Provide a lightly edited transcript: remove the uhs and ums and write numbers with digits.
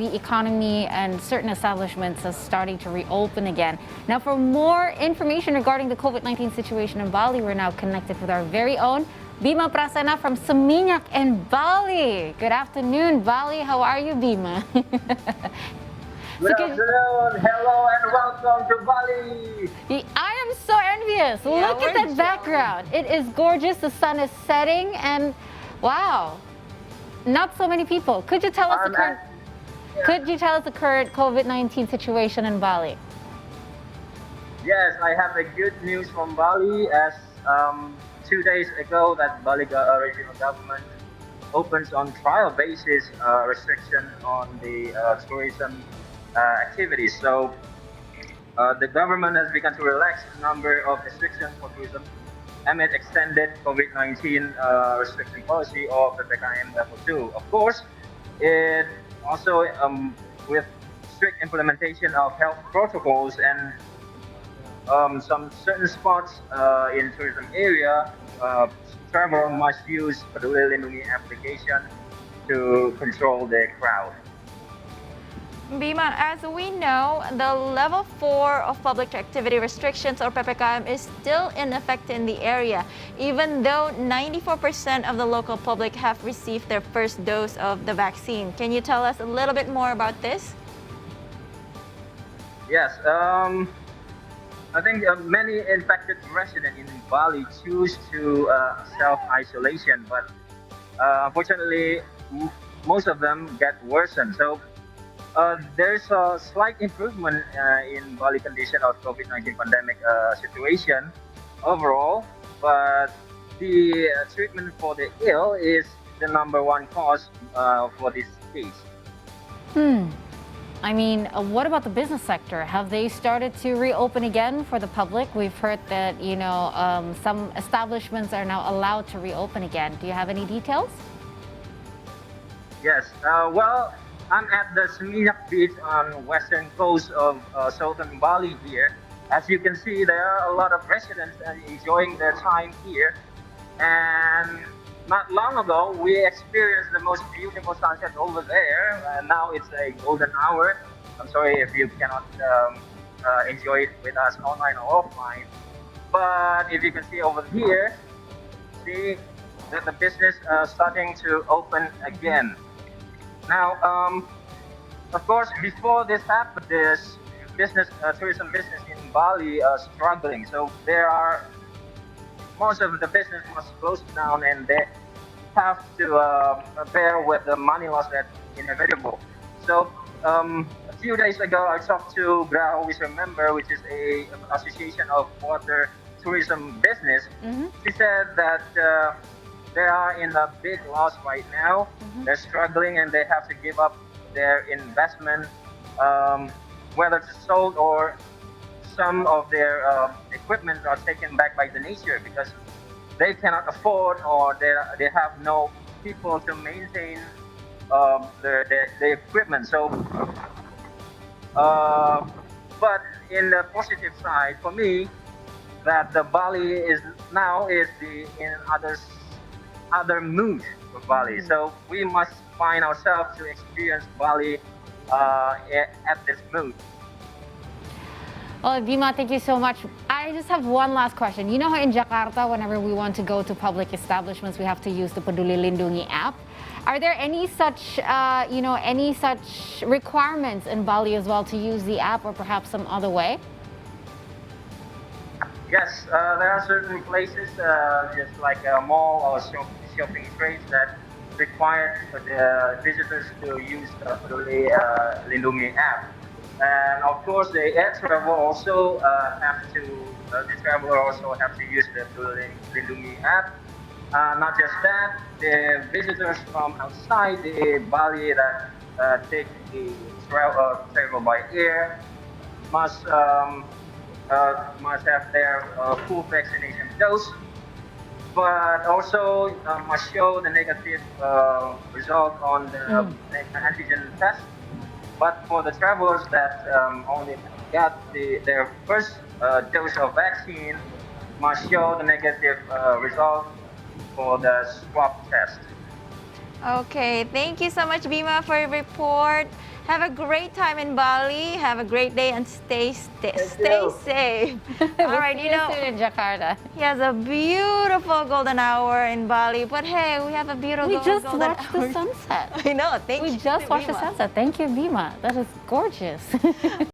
the economy and certain establishments are starting to reopen again. Now, for more information regarding the COVID-19 situation in Bali, we're now connected with our very own Bima Prasena from Seminyak in Bali. Good afternoon, Bali. How are you, Bima? Good afternoon, hello and welcome to Bali. I am so envious. Look at that background. It is gorgeous. The sun is setting and wow, not so many people. Could you tell us the current COVID-19 situation in Bali? Yes, I have a good news from Bali as 2 days ago that Bali regional government opens on trial basis restriction on the tourism activities. So the government has begun to relax a number of restrictions for tourism amid extended COVID-19 restriction policy of the PPKM level 2. Of course, it also with strict implementation of health protocols and some certain spots in tourism area, traveler must use Peduli Lindungi application to control the crowd. Bima, as we know, the level 4 of public activity restrictions or PPKM is still in effect in the area, even though 94% of the local public have received their first dose of the vaccine. Can you tell us a little bit more about this? Yes, I think many infected residents in Bali choose to self-isolation, but unfortunately, most of them get worsened. So there's a slight improvement in Bali condition of COVID-19 pandemic situation overall, but the treatment for the ill is the number one cause for this case. I mean, what about the business sector? Have they started to reopen again for the public? We've heard that, some establishments are now allowed to reopen again. Do you have any details? Yes. Well, I'm at the Seminyak beach on western coast of southern Bali here. As you can see, there are a lot of residents enjoying their time here. And not long ago, we experienced the most beautiful sunset over there. And now it's a golden hour. I'm sorry if you cannot enjoy it with us online or offline. But if you can see over here, see that the business starting to open again. Now, of course, before this happened, this tourism business in Bali struggling. So most of the business was closed down, and they have to bear with the money loss that's inevitable. So a few days ago, I talked to Graho Remember, which is a association of water tourism business. She said that they are in a big loss right now. They're struggling and they have to give up their investment, whether it's sold or some of their equipment are taken back by the nature because they cannot afford or they have no people to maintain the equipment. So, but in the positive side for me, that the Bali is in other mood for Bali. So we must find ourselves to experience Bali at this mood. Well, Bima, thank you so much. I just have one last question. You know how in Jakarta, whenever we want to go to public establishments, we have to use the Peduli Lindungi app. Are there any such requirements in Bali as well to use the app or perhaps some other way? Yes, there are certain places, just like a mall or shopping trades that require the visitors to use the Peduli Lindungi app. And of course, the air travel also the traveler also have to use the Peduli Lindungi app. Not just that, the visitors from outside the Bali that take the travel by air must have their full vaccination dose, but also must show the negative result on the antigen test. But for the travelers that only got their first dose of vaccine, must show the negative result for the swab test. Okay, thank you so much, Bima, for your report. Have a great time in Bali. Have a great day and stay you. safe. All right, See you soon in Jakarta. he has a beautiful golden hour in Bali. But hey, we have a beautiful We just golden watched hour. the sunset. I know. Thank you. We just watched the Bima. sunset. Thank you, Bima. That is gorgeous.